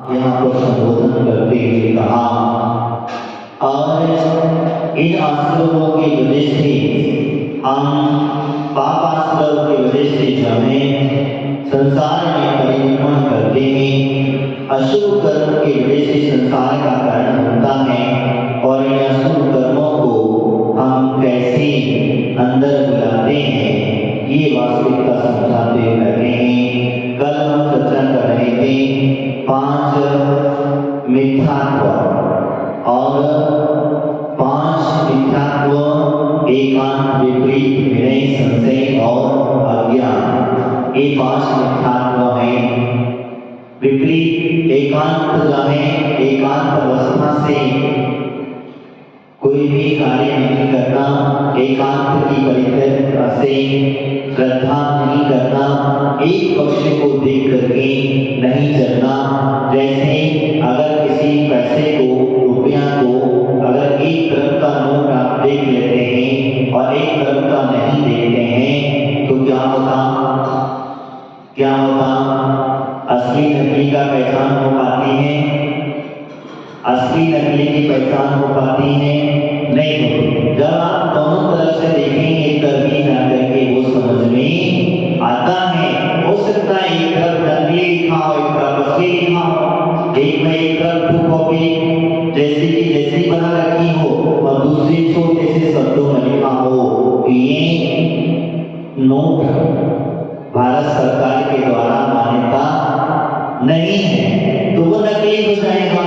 यहाँ पर संबोधन करते हुए कहा, और इन आश्रमों की वजह से हम पाप आश्रम की वजह से हमें संसार में परिभ्रमण करते हैं, अशुभ कर्म की वजह से संसार का कारण होता है, और इन अशुभ कर्मों को हम कैसे अंदर बुलाते हैं ये वास्तविकता समझाते हुए कहते हैं। कल हम चर्चा कर रहे थे 5 मिथ्यात्व, और 5 मिथ्यात्व एकांत, विपरीत, विनय, संशय और अज्ञान, ये 5 मिथ्यात्व हैं। विपरीत एकांत जो है, एकांत अवस्था से कोई भी कार्य नहीं करना, एकांत की परित्याग से श्रद्धा नहीं करना, एक पक्ष को देख करके नहीं चलना। जैसे अगर किसी पैसे को, रुपया को अगर एक तरफ का नोट आप देख लेते हैं और एक तरफ का नहीं देखते हैं तो क्या होता? असली नकली का पहचान हो पाती है? असली नकली की पहचान हो पाती है? नहीं होती। जब आप दोनों तरफ से देखेंगे तभी ना करके वो समझ में आता है। हो सकता है एक तरफ नकली लिखा हो, एक तरफ असली लिखा हो, एक में एक तरफ टू कॉपी जैसी की जैसी बना रखी हो और दूसरी छोटे से शब्दों में लिखा हो। ये नोट भारत सरकार के द्वारा मान्यता नहीं है तो वो नकली हो जाएगा।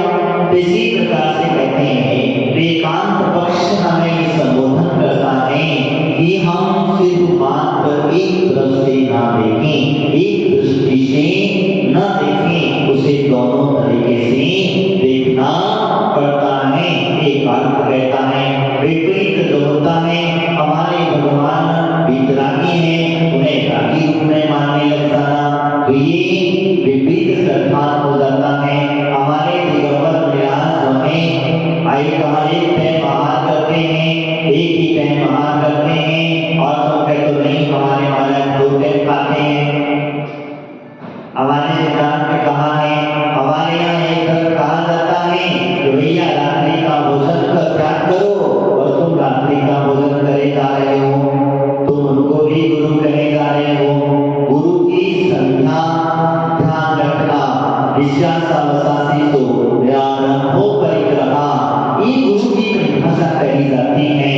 इसी प्रकार से कहते हैं एकांत पक्ष हमें संबोधन करता है कि हम सिर्फ मात्र एक तरफ से ना देखें, एक दृष्टि से न देखें, उसे दोनों तरीके से देखना पड़ता है। एकांत कहता है विपरीत जो होता है, हमारे भगवान वितरागी है, उन्हें रागी रूप में मानने लग जाना, तो ये विपरीत श्रद्धा हो जाता है। हमारे दिगंबर आए कहा एक टाइम आहार करते हैं, एक ही टाइम आहार करते हैं, और तुम कहते तो नहीं हमारे महाराज 2 टाइम खाते हैं। हमारे सिद्धांत में कहा है, हमारे यहाँ एक तरफ कहा जाता है कि भैया रात्रि का भोजन का त्याग करो, और तुम रात्रि का भोजन करे जा रहे हो, तुम उनको भी गुरु कहे जा रहे हो। गुरु की संध्या ध्यान रखना, विश्वासावसासी तो व्यारंभो परिग्रहा, ये गुरु की परिभाषा कही जाती है।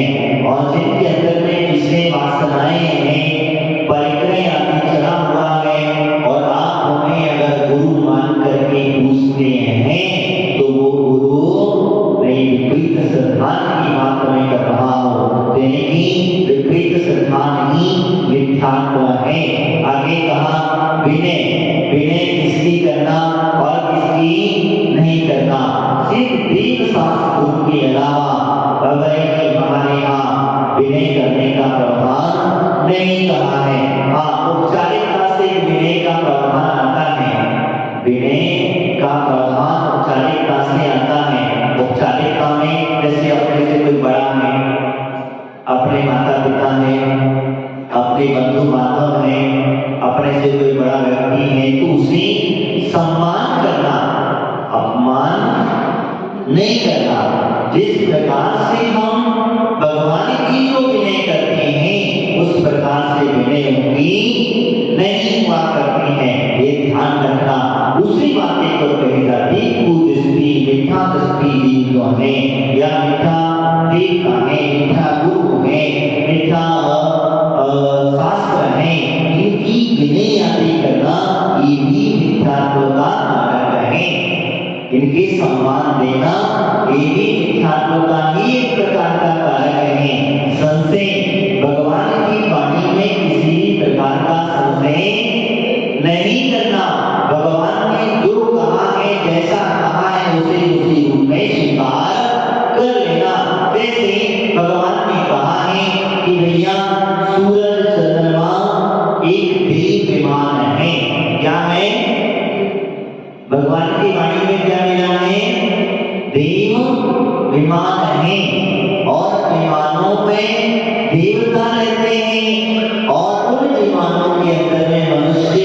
और जिनके अंदर में पिछले वासनाएं हैं, परिग्रह आदि चढ़ा हुआ है, और आप उन्हें अगर गुरु मान करके पूछते हैं तो वो गुरु नहीं, विपरीत सिद्धांत की बात मैं कर रहा हूँ। विपरीत सिद्धांत ही मिथ्यात्व है। आगे कहा विनय, विनय किसकी करना और किसकी नहीं करना, सिर्फ दीन शास्त्र के अलावा हमारे यहाँ विनय करने का प्रावधान नहीं कहा है। हाँ, औपचारिकता से विनय का प्रावधान आता है, विनय का प्रावधान औपचारिकता से आता है। औपचारिकता में जैसे अपने से कोई बड़ा है, अपने माता पिता है, अपने बंधु बांधव है, अपने से कोई बड़ा व्यक्ति है तो उसे सम्मान करना, अपमान नहीं करना। जिस प्रकार से हम भगवान की जो विनय करते हैं उस प्रकार से विनय उनकी नहीं हुआ करती है, ये ध्यान रखना। दूसरी बात एक और कही जाती, कुदृष्टि, मिथ्या दृष्टि जो है, या मिथ्या देवता है, मिथ्या गुरु है, मिथ्या शास्त्र है, इनकी विनय आदि करना ये भी मिथ्यात्व का कारक है। इनके सम्मान देना ये भी मिथ्यात्व का ही एक प्रकार का कारक है। संशय, भगवान की वाणी में किसी भी प्रकार का संशय नहीं करना। भगवान ने जो कहा है, जैसा कहा है उसे उसी रूप में स्वीकार कर लेना। वैसे भगवान ने कहा है कि भैया सूरज चंद्रमा एक देव विमान है। क्या है? भगवान की वाणी में क्या मिला है? देव विमान है, और विमानों में देवता रहते हैं, और उन विमानों के अंदर में मनुष्य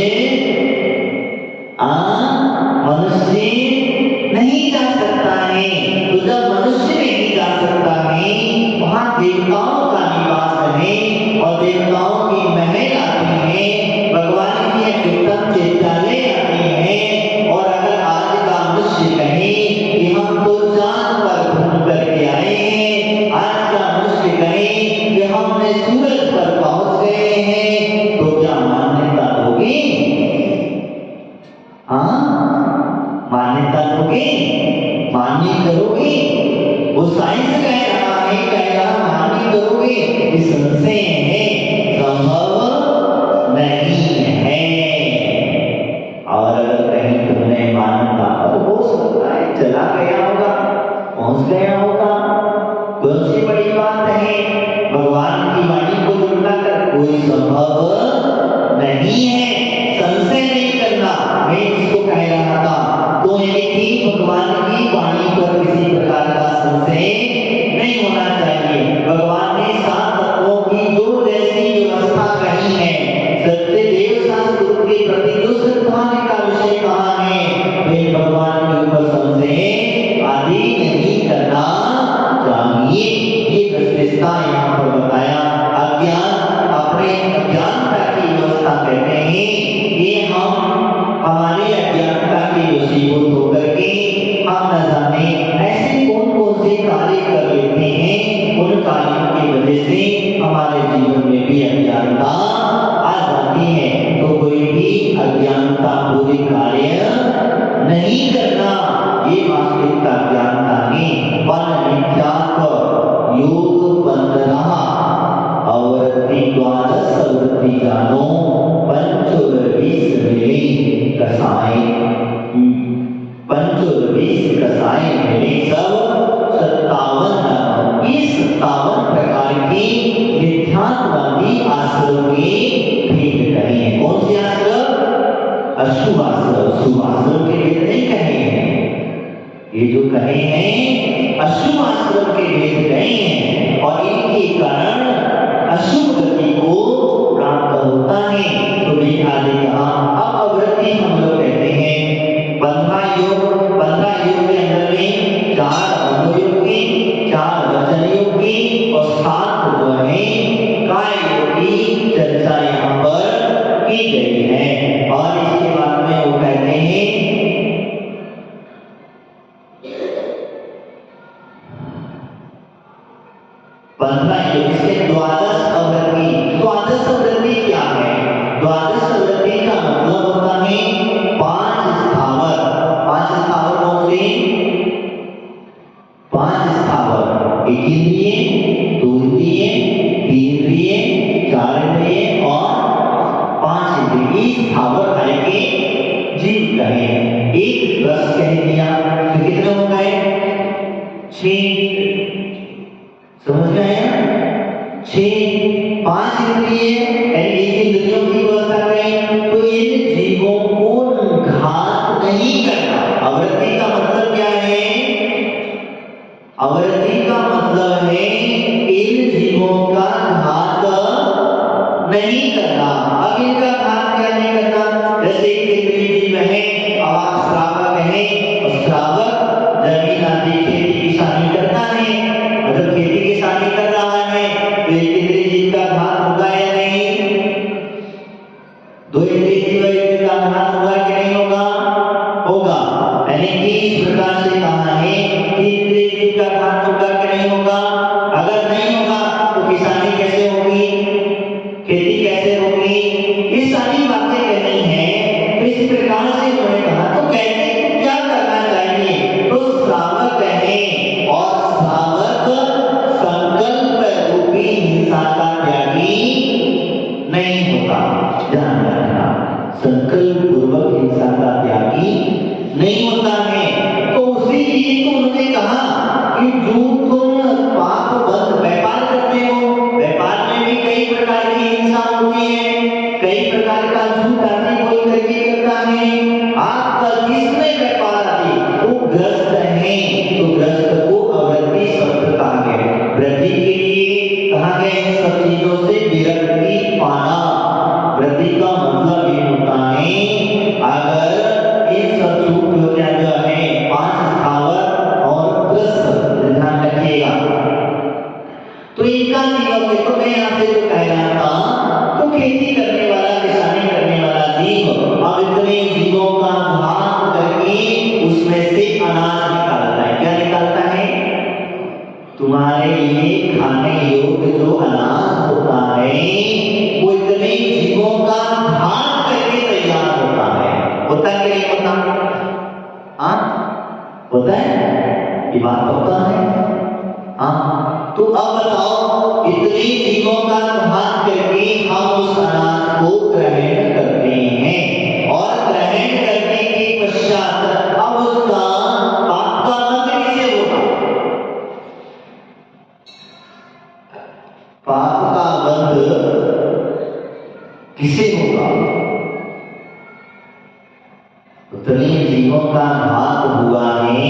करोगे कि संशय है, संभव नहीं है। और अगर कहीं तुमने माना तो हो सकता है चला गया होगा, पहुंच गया होगा, कौन सी बड़ी बात है। भगवान की वाणी को तुलना कर कोई संभव नहीं है, संशय नहीं करना। मैं इसको कह रहा था तो ये कि भगवान की वाणी पर किसी प्रकार का संशय नहीं होना चाहिए। भगवान ने सात तत्वों की जो जैसी व्यवस्था कही है, सत्यदेव शास्त्र के प्रति जो श्रद्धा का विषय कहा है, वे भगवान के ऊपर संशय आदि नहीं करना चाहिए। ये दृष्टिता यहाँ पर बताया। अज्ञान, अपने अज्ञानता की व्यवस्था कहते हैं, ये हम हमारे अज्ञानता के वशीभूत होकर के हम न जाने ऐसे कौन कौन से कार्य कर लेते हैं, उन कार्यों की वजह से हमारे जीवन में भी अज्ञानता आ जाती है। तो कोई भी अज्ञानता पूरी कार्य नहीं करना, ये वास्तविकता अज्ञानता में वन विख्यात योग बंधना अवृत्ति द्वादश अवृत्ति जानो पंचोरविश मिले कसाय, पंचोरविश कसाय मिले सब 57। ये 57 प्रकार की मिथ्यात्वादी आश्रम के भेद कहे हैं। कौन से आश्रम? अशुभ आश्रम, शुभ आश्रम के भेद नहीं कहे हैं। ये जो कहे हैं अशुभ आश्रम के भेद कहे हैं, और इनके कारण अशुभ गति को प्राप्त होता है। तो भी आगे कहा। अब अवृत्ति हम लोग कहते हैं बंधा योग। बंधा योग के अंदर में 4 मनोयोग की, 4 वचन योग की और 7 जो है काय योग की चर्चा यहाँ पर की गई है। और इसके बाद में वो कहते हैं बंधा योग से द्वादश अवृत्ति। द्वादश अवृत्ति क्या है? द्वादश अवृत्ति का मतलब होता है 5 स्थावर। 5 स्थावर कौन से? 5 स्थावर, 1 इंद्रिय, 2 इंद्रिय, 3 इंद्रिय, 4 इंद्रिय और 5 इंद्रिय। स्थावर है के जीव कहे। एक रस कह दिया तो कितने हो गए? 6। समझ गए? 6, 5 इंद्रिय, इंद्रियों की व्यवस्था करें। तो इन जीवों को घात नहीं करना। अवृत्ति का मतलब क्या है? अवृत्ति का मतलब है इन जीवों का घात नहीं करना। अब इनका घात क्या नहीं करना? जैसे इंद्रिय जीव है, अब आप श्रावक है, श्रावक जमीन आदि खेती किसानी करता है। अगर खेती किसानी कर रहा है तो एक इंद्रिय जीव का घात होगा या नहीं? 2 इंद्रिय जीव का घात होगा कि नहीं होगा? होगा। यानी कि इस प्रकार से कहा है कि इंद्रिय जीव का घात होगा कि नहीं होगा? अगर नहीं होगा तो किसानी कैसे होगी, खेती कैसे होगी? ये सारी बातें कहनी है। तो इस प्रकार से उन्होंने कहा तो कहते क्या करना चाहिए? तो श्रावक है, और श्रावक संकल्प रूपी हिंसा का त्यागी नहीं होता। ध्यान रखना, संकल्प पूर्वक हिंसा का त्यागी नहीं होता है। तो उसी चीज को उन्होंने कहा कि जो तुम पाप बंद व्यापार करते हो, व्यापार में भी कई प्रकार की हिंसा होती है, कई प्रकार का झूठ आदि बोल करके करता है। आपका किसमें व्यापार आदि वो ग्रस्त है, तो ग्रस्त को अवृत्ति शब्द कहा गया। वृद्धि के लिए कहा गया सब चीजों से विरक्ति पाना। वृद्धि का मतलब ये होता है अगर इन सब झूठ जो है 5 स्थावर और ग्रस्त, ध्यान रखिएगा। तो इनका नियम देखो, मैं यहाँ से जो कह रहा था तो खेती करने वाला, किसानी करने वाला जीव अब इतने जीवों का भाग करके उसमें से अनाज निकालता है। क्या निकालता है? तुम्हारे लिए खाने योग्य जो अनाज होता है वो इतने जीवों का भाग करके तैयार होता है। होता है कि नहीं होता? हाँ होता है, ये बात होता है। हाँ, तो अब बताओ, इतने जीवों का घात करके हम उस अनाज को ग्रहण करते हैं और ग्रहण करने के पश्चात अब उसका पाप का बंध कैसे होगा? पाप का बंध किसे होगा? उतने जीवों का घात हुआ है,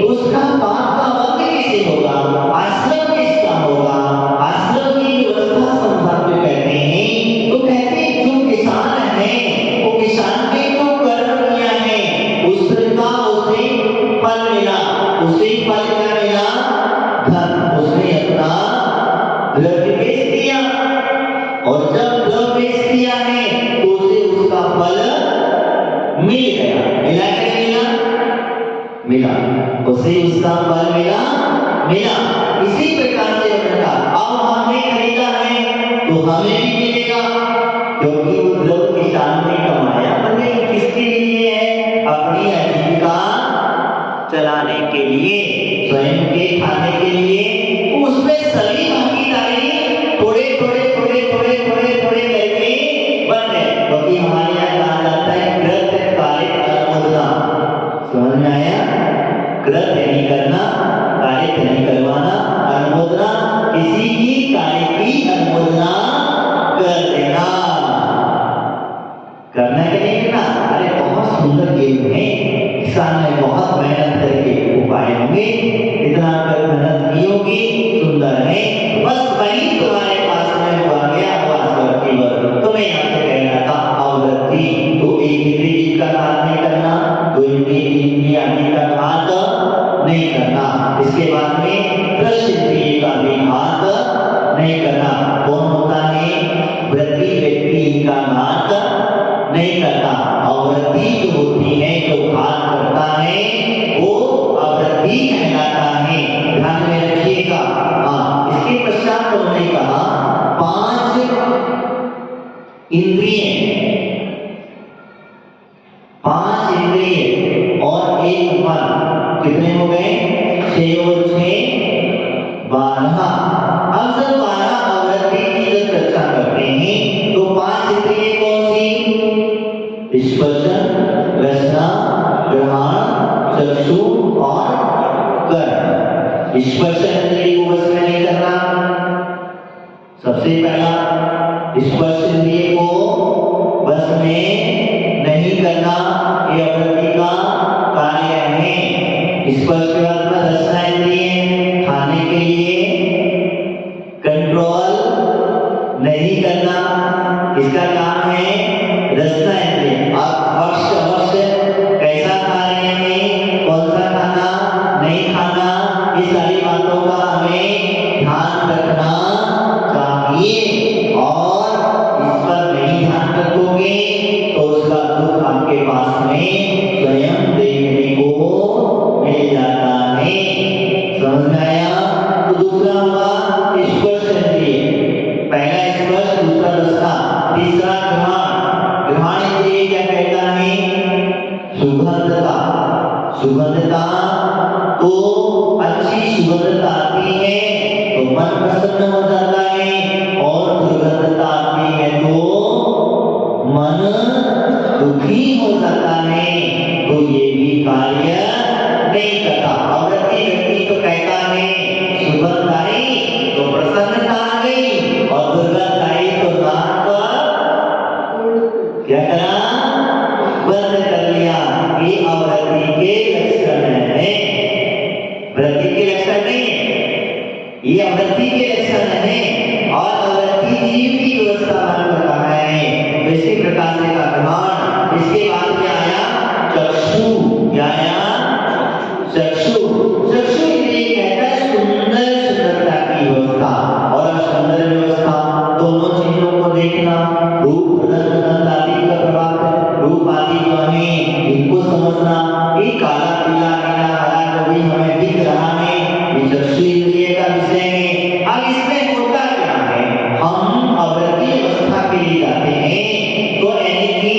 उसका पाप का बंध कैसे होगा? आश्रम किसका होगा? आश्रम की व्यवस्था समझाते कहते हैं, तो कहते हैं जो किसान है वो किसान ने जो कर्म किया है उसका उसे फल मिला। उसे फल क्या मिला? धन। उसने अपना द्रव्य बेच दिया और जब द्रव्य बेच दिया है तो उसे उसका फल मिल गया। मिला क्या मिला? मिला। उसे उसका फल मिला। इसी प्रकार से अब हमने खरीदा है तो हमें भी मिलेगा, क्योंकि वो द्रव्य किसान ने कमाया। बने किसके लिए है? अपनी आजीविका चलाने के लिए, स्वयं के खाने के लिए। उसमें सभी भागीदारी थोड़े थोड़े थोड़े थोड़े थोड़े थोड़े करके बन गए। क्योंकि हमारे यहाँ कहा जाता है कृत्य कार्य अनुमोदना। समझ में आया? कृत्य नहीं करना, कार्य नहीं करवाना, अनुमोदना किसी की कार्य की अनुमोदना कर देना। करना कि नहीं करना? अरे बहुत सुंदर गेम है, किसान ने बहुत मेहनत करके उपाय होंगे, इतना कर मेहनत की होगी, सुंदर है, बस वही तुम्हारे पास में हुआ गया वास्तव वर्ग। तुम्हें यहाँ से कहना था अवृत्ति, तो एक इंद्रिय का घात नहीं करना, दो इंद्रिय आदि का घात नहीं करना। इसके बाद में दृश्य इंद्रिय का भी घात नहीं करना। कौन होता है? वृत्ति व्यक्ति इनका घात नहीं करता। अवृत्ति जो होती है, जो घात करता है वो अवृत्ति कहलाता है। ध्यान में रखिएगा। हाँ, इसके पश्चात उन्होंने कहा 5 इंद्रिय, 5 इंद्रिय और 1 मन, कितने हो गए? 6 और 6 12। अब जब 12 अवृत्ति की जब चर्चा करते हैं तो 5 इंद्रिय कौन सी? स्पर्श, रसना, ग्रहण, चक्षु और कर्म। स्पर्श इंद्रिय को बस में नहीं करना। सबसे पहला स्पर्श इंद्रिय को बस में नहीं करना, ये अवृत्ति का कार्य है। स्पर्श के बाद में रसना इंद्रिय, खाने के लिए कंट्रोल नहीं करना, इसका काम है रसना इंद्रिय। आप वर्ष कैसा खा रहे हैं, कौन सा खाना नहीं खाना, ये सारी बातों का हमें ध्यान रखना चाहिए। और इस पर नहीं ध्यान रखोगे तो उसका दुख आपके पास में स्वयं देखने को मिल जाता है। समझ में आया? तो दूसरा हुआ स्पर्श इंद्रिय, पहला स्पर्श, दूसरा रसना, तीसरा घ्राण। घ्राण इंद्रिय क्या कहता है? सुगंधता। सुगंधता, तो अच्छी सुगंधता आती है तो मन प्रसन्न हो जाता है, और दुर्गंधता आती है तो मन दुखी हो जाता है। तो ये भी कार्य नहीं करता। अवृत्ति व्यक्ति तो कहता है सुगंध आई तो प्रसन्नता आ गई, और दुर्गंध आई तो नाक क्या करा? बंद कर लिया। ये अवृत्ति के लक्षण है, वृत्ति के लक्षण नहीं है, ये अवृत्ति के लक्षण है। और अवृत्ति जीव की व्यवस्था बन रहा है। तो इसी प्रकार से का घ्राण। इसके बाद क्या आया? चक्षु। क्या आया? चक्षु। चक्षु इंद्रिय कहता है सुंदर सुंदरता की व्यवस्था। और सुंदर व्यवस्था दोनों चीजों को देखना, रूप रंग गंध आदि का प्रभाव है, रूप आदि जो है इनको समझना। ये काला पीला नीला हरा जो भी हमें दिख रहा है, ये चक्षु इंद्रिय का विषय है। अब इसमें होता क्या है? हम अवृत्ति अवस्था के लिए जाते हैं तो यानी कि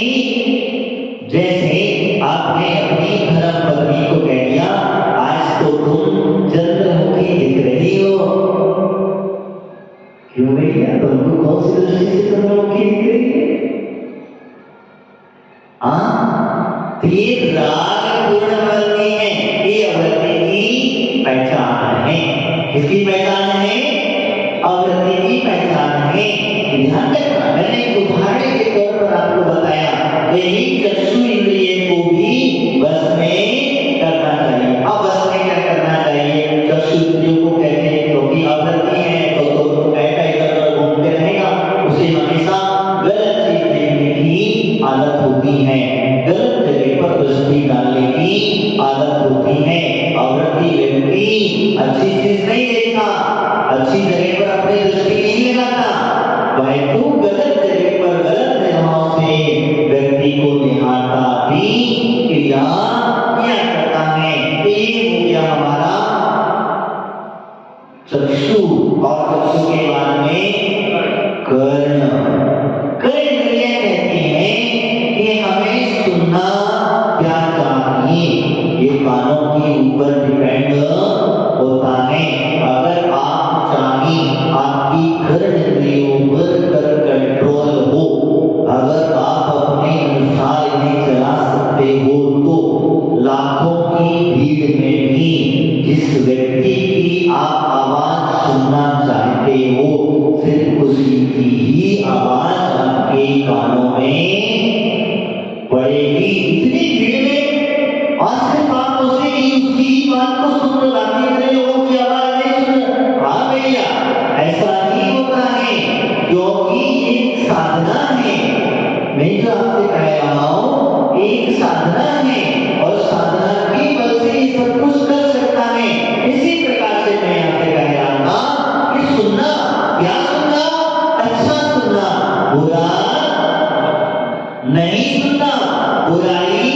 जैसे आपने अपनी धर्म पत्नी भैया तुमको कौन सी दृष्टि से तुम लोग की दिख रही है? तो ये राग पूर्ण अवृत्ति है, ये अवृत्ति की पहचान है। किसकी पहचान है? अवृत्ति की पहचान है। ध्यान रखना, मैंने एक उदाहरण के तौर पर आपको बताया, यही चक्षु इंद्रिय को भी बस में करना चाहिए। अब बस में क्या करना चाहिए? चक्षु इंद्रियों को कहते हैं क्योंकि अवृत्ति है तो ऐसा इधर घूमते रहेगा, उसे हमेशा गलत चीज देखने की आदत होती है, गलत जगह पर दृष्टि डालने की आदत होती है। अवृत्ति व्यक्ति अच्छी चीज नहीं देखता, अच्छी जगह पर अपनी दृष्टि नहीं लगाता, वह तो गलत जगह पर गलत निगाहों से व्यक्ति को निहारता भी क्रिया किया करता है। ये हो गया हमारा चक्षु, और चक्षु के बाद में कर्ण। कर्ण इंद्रियां कहती हैं कि हमें सुनना क्या चाहिए, ये कानों के ऊपर डिपेंड होता है। अगर आप चाहें आपकी कर्ण इंद्रियों पर कंट्रोल हो, अगर आप अपने अनुसार इन्हें चला सकते हो, तो लाखों की भीड़ में भी जिस व्यक्ति की आप आवाज सुनना चाहते हो, सिर्फ उसी की ही आवाज आपके कानों में पड़ेगी। इतनी भीड़ में और सिर्फ आप उसकी बात को सुन बाकी लोगों की आवाज नहीं सुन। हाँ भैया, ऐसा ही होता है, क्योंकि एक साधना है। मैं जो आपसे कह रहा हूं एक साधना है, और साधना की बल से ही सब कुछ कर सकता है। इसी प्रकार से मैं आपसे कह रहा था कि सुनना, क्या सुनना? अच्छा सुनना, बुरा नहीं सुनना, बुराई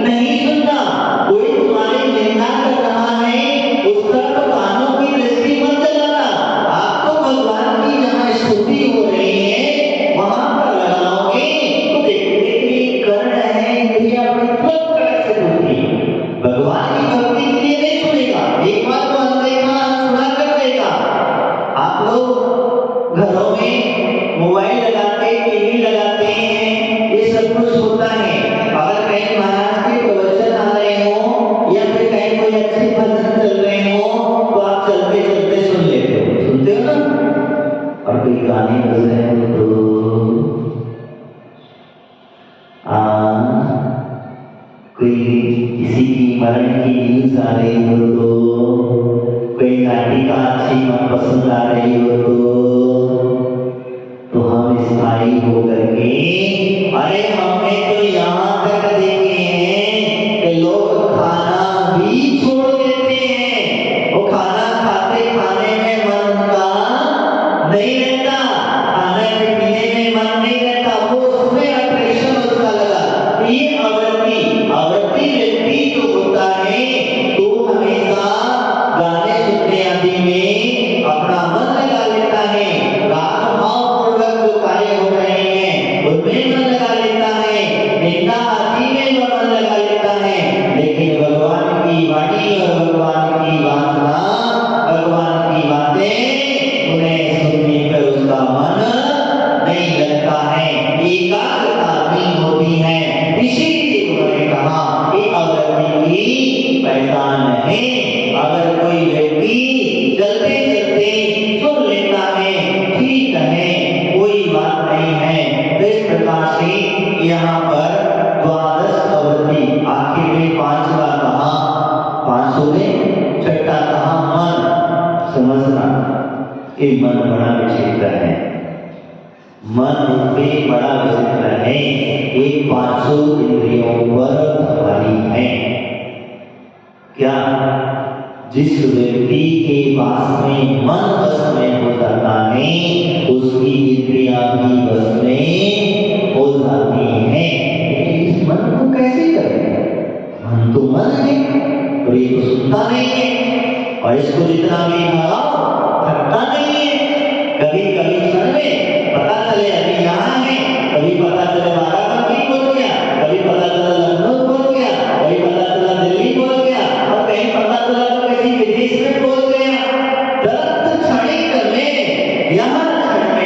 नहीं सुनना। कोई तुम्हारी निंदा कर रहा है, उस तरफ कानों की दृष्टि मत चलाना। आप तो भगवान की जहाँ स्तुति हो रही है वहां पर लगाओगे तो देखोगे कि कर्ण है, इंद्रियां अपनी तुरंत कड़क से खुलती है। भगवान की भक्ति के लिए नहीं सुनेगा, एक बार तो अनदेखा सुना कर देगा। आप लोग घरों में मोबाइल लगाते, टीवी लगाते हैं, ये सब कुछ होता है। अगर कहीं महाराज के प्रवचन आ रहे हो या फिर कहीं कोई अच्छे भजन चल रहे हो तो आप चलते चलते सुन लेते हो, सुनते हो ना? और कोई गाने बज रहे हो तो कोई किसी की मरण की न्यूज आ रही हो तो, कोई नाटिका अच्छी मनपसंद आ रही हो तो हम स्थायी होकर के, अरे हमने तो यहाँ तक देखे हैं कि लोग खाना भी छोड़ देते हैं। वो खाना खाने में मन का नहीं रहता, खाने पीने में मन नहीं रहता, वो उसमें ऑपरेशन उसका लगा। ये अवृत्ति व्यक्ति जो होता है तो हमेशा गाने सुनने आदि में अपना मन लगा लेता है, राग भाव पूर्वक जो कार्य हो रहे हैं उनमें मन लगा लेता है, निंदा आदि में मन लगा लेता है। लेकिन भगवान की वाणी और भगवान की वासना, भगवान की बातें उन्हें सुनने पर उसका मन नहीं लगता है, एकाग्रता नहीं होती है। इसीलिए उन्होंने कहा कि अवृत्ति की पहचान है। अगर कोई व्यक्ति चलते चलते सुन लेता है, ठीक है, कोई बात नहीं है। तो इस प्रकार से यहाँ पर द्वादश अवृत्ति, आखिर में पांचवा कहा, 500 में छठा कहा मन। समझना कि मन बड़ा विचित्र है, मन में बड़ा विचित्र है, एक 500 इंद्रियों पर भारी है। क्या? जिस व्यक्ति के पास में मन बस में हो जाता है, उसकी इंद्रियां भी बस में हो जाती हैं। इस मन को कैसे करें? मन तो मन है और ये तो सुनता नहीं है, और इसको जितना भी भगाओ थकता नहीं है। कभी कभी क्षण में पता चले अभी यहाँ है, कभी पता चले बाराबंकी पहुंच गया, कभी पता चला लखनऊ पहुंच गया, कभी पता चला दिल्ली पहुंच गया, और कहीं पता चला तो किसी विदेश में पहुंच गया। तुरंत क्षणिक में यहाँ क्षण में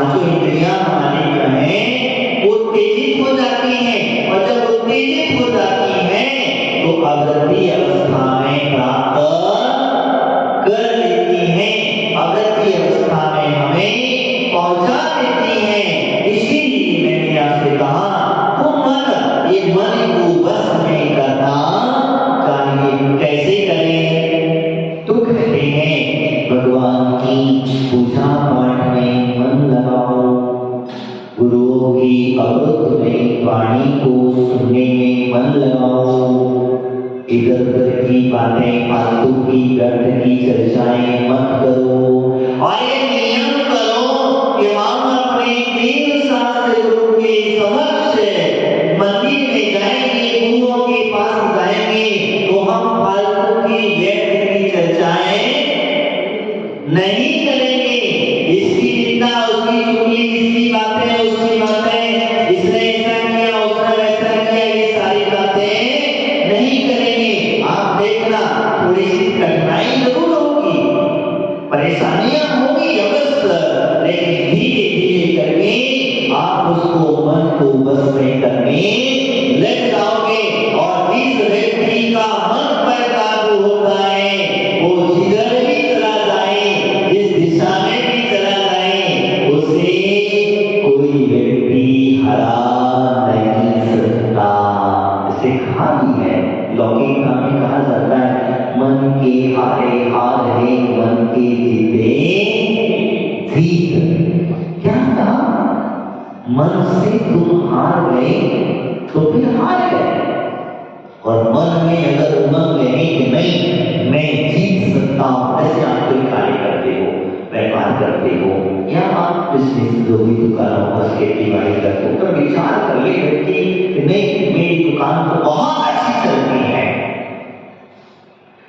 पांचों इंद्रियां हमारी जो है उत्तेजित हो जाती हैं, और जब उत्तेजित हो जाती हैं तो अवृत्ति अवस्था में प्राप्त कर लेती हैं, अवृत्ति अवस्था में हमें पहुंचा देती हैं। इसीलिए मैंने आपसे कहा तो मन, ये मन को बस में करना चाहिए। कैसे करें? तो कहते हैं भगवान की पूजा पाठ में मन लगाओ, गुरुओं की अमृत में वाणी को सुनने में मन लगाओ, इधर उधर की बातें, फालतू की व्यर्थ की चर्चाएं मत करो, और ये नियम करो कि हम अपने 3 शास्त्र गुरु के समक्ष मंदिर में जाएंगे, गुरुओं के पास जाएंगे तो हम फालतू की व्यर्थ की चर्चाएं नहीं करेंगे। इसकी निंदा, उसकी चुगली, इसकी बातें, उसकी बातें, इसने ऐसा किया, उसने वैसा किया, ये सारी बातें नहीं करेंगे। आप देखना थोड़ी सी कठिनाई जरूर होगी, परेशानियां होगी अवश्य, लेकिन धीरे धीरे करके आप उसको मन को बस में करने लग जाओगे। और जिस व्यक्ति का मन पर काबू होता है वो जिधर भी चला जाए, जिस दिशा में भी चला जाए, उसे कोई व्यक्ति हरा नहीं सकता। इसे कहा भी है, लौकिक में कहा जाता है मन के हारे हार है, मन के जीते जीत। क्या कहा? मन से तुम हार गए तो फिर हार गए, और मन में अगर उमंग है कि नहीं मैं जीत सकता हूं, ऐसे आप कोई कार्य करते हो, व्यापार करते हो, या आप बिजनेस जो भी दुकानों पर खेती बाड़ी करते हो, तो विचार कर ले व्यक्ति नहीं मेरी दुकान तो बहुत अच्छी चलती है,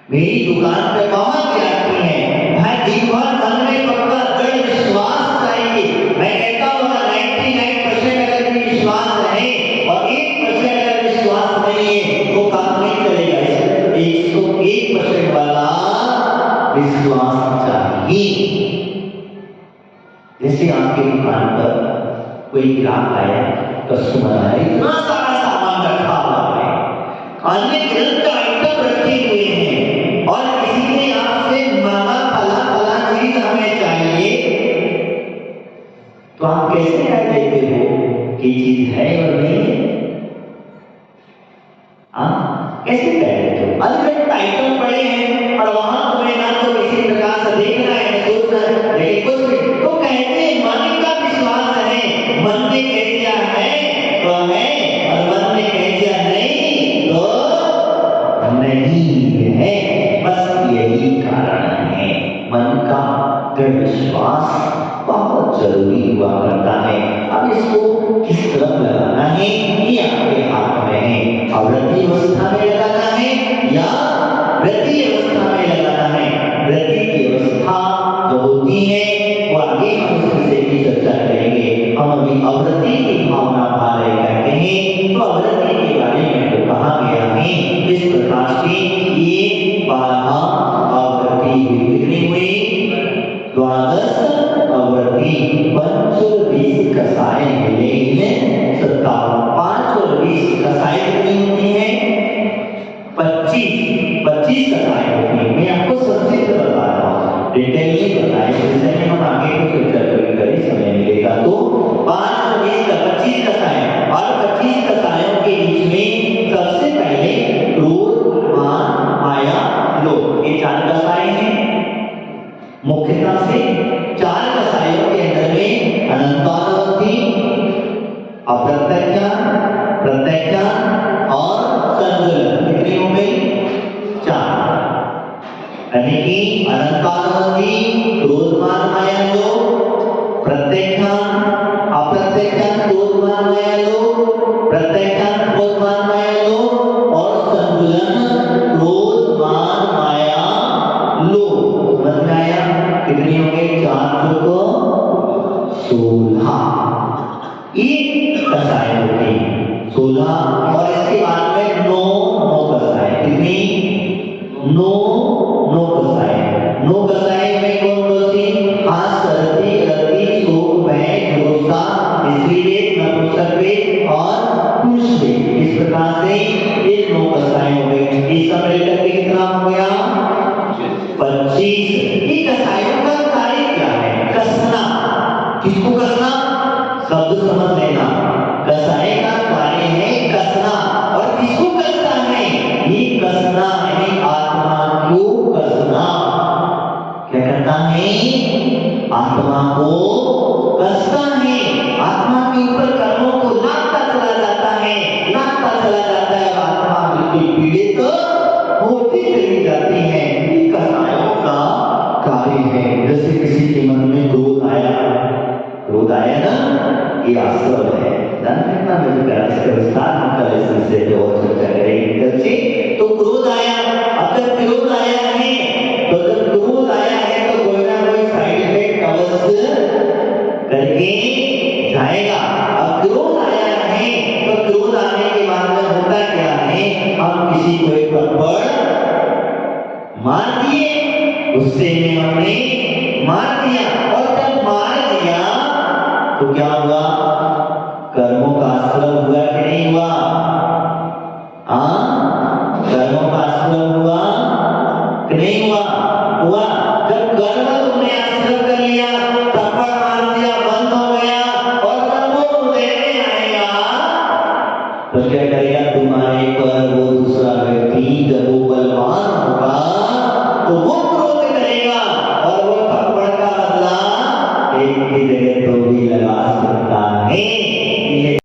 मेरी दुकान पे बहुत गिराती है, भाई दिन भर मन में पक्का दृढ़ विश्वास चाहिए। मैं कहता हूँ 99% अगर भी विश्वास है और 1% अगर विश्वास नहीं है तो काम नहीं चलेगा। इसमें 101% वाला विश्वास चाहिए। जैसे आपके दुकान पर कोई ग्राहक आया, कस्टमर आया, इतना सारा सामान रखा हुआ है, अन्य ग्रंथ आइटम रखे हुए हैं, और किसी ने आपसे मांगा फला फला चीज हमें चाहिए, तो आप कैसे कह देते हो कि चीज है और नहीं है? कैसे कह देते हो? अनगिनत आइटम पड़े हैं और वहां तुम्हें ना तो किसी प्रकार से देखना है, सोचना है, लेकिन कुछ नहीं तो कहते हैं मन का विश्वास है, मन ने कह दिया है तो है, और मन ने कह दिया नहीं तो नहीं है। बस यही कारण है, मन का दृढ़ विश्वास बहुत जरूरी हुआ करता है। अब इसको किस तरह लगाना है ये आपके हाथ में है। अवृत्ति अवस्था में लगाना है या वृत्ति अवस्था में लगाना है। वृत्ति की अवस्था जो होती है वो आगे हम उससे भी चर्चा करेंगे। हम अभी अवृत्ति की भावना भाले करते हैं, तो अवृत्ति के बारे में तो कहा गया है इस प्रकार से ये 12 अवृत्ति कितनी हुई? 12 अवृत्ति, 25 कसाय मिले इन्हें 57। 5 और 20 कसाय कितनी होती है? 25 कसाय होती है। मैं आपको संक्षिप्त बता रहा हूँ, डिटेल में बताए, इससे हम आगे कुछ चर्चा करें, समय मिलेगा तो। 5 और 20 का 25 कसाय, और 25 कसायों के बीच में सबसे पहले क्रोध, मान, माया, लोभ, ये 4 कसाय हैं। मुख्यतः से 4 कसायों के अंदर में अनंतानुभूति, अप्रत्यक्ष, प्रत्यक्ष और संतुलन कितनी हो गई? 4। यानी कि अनंतानुभूति, क्रोध, मान, माया, लोभ, प्रत्यक्ष, अप्रत्यक्ष, क्रोध, मान, माया, लोभ, प्रत्यक्ष, क्रोध, मान, माया, लोभ, और संतुलन, क्रोध, मान, माया, लोभ। समझ में आया? कितनी हो गई? 4 को 16 एक कसाय होती है, 16। और इसके बाद में 9 कसाय, कितनी? 9 कसाय। 9 कसाय में कौन कौन सी? हाँ, सर्दी, रति, शोक, भय, सत्वेद और पुरुषवेद। इस प्रकार से ये 9 कसाय हो गए। इस सब मिलकर के कितना हो गया? 25। ये कसायों का कार्य क्या है? कसना। किसको कसना? शब्द समझ लेना। कसाय का कार्य है कसना। और किसको कसना है? ये कसना है आत्मा को कसना। क्या करता है? आत्मा को कसता है। आत्मा के ऊपर कर्मों को लादता चला जाता है, लादता चला जाता है। आत्मा बिल्कुल पीड़ित होती चली जाती है। ये कसायों का कार्य है। जैसे किसी के मन में क्रोध आया, क्रोध आया ना, ये आश्रम है। कितना विस्तार हम कल इस विषय पे और चर्चा करेंगे। तो क्रोध आया, अगर क्रोध आया है तो जब क्रोध आया है तो कोई ना कोई साइड इफेक्ट अवश्य करके जाएगा। अब क्रोध आया है तो क्रोध आने के बाद में होता क्या है? हम किसी को एक थप्पड़ मार दिए, गुस्से में हमने मार दिया। और जब मार दिया तो क्या हुआ? कर्मों का आश्रम हुआ कि नहीं हुआ? कर्मों का आश्रम हुआ कि नहीं हुआ? हुआ। जब कर्म तुमने आश्रम कर लिया, थप्पड़ मार दिया, बंद हो गया, और जब वो हृदय में आएगा तो क्या करेगा? तुम्हारे पर वो दूसरा व्यक्ति जब वो बलवान होगा तो वो क्रोध करेगा और वो थप्पड़ का बदला एक की जगह तो भी लगा सकता है। ये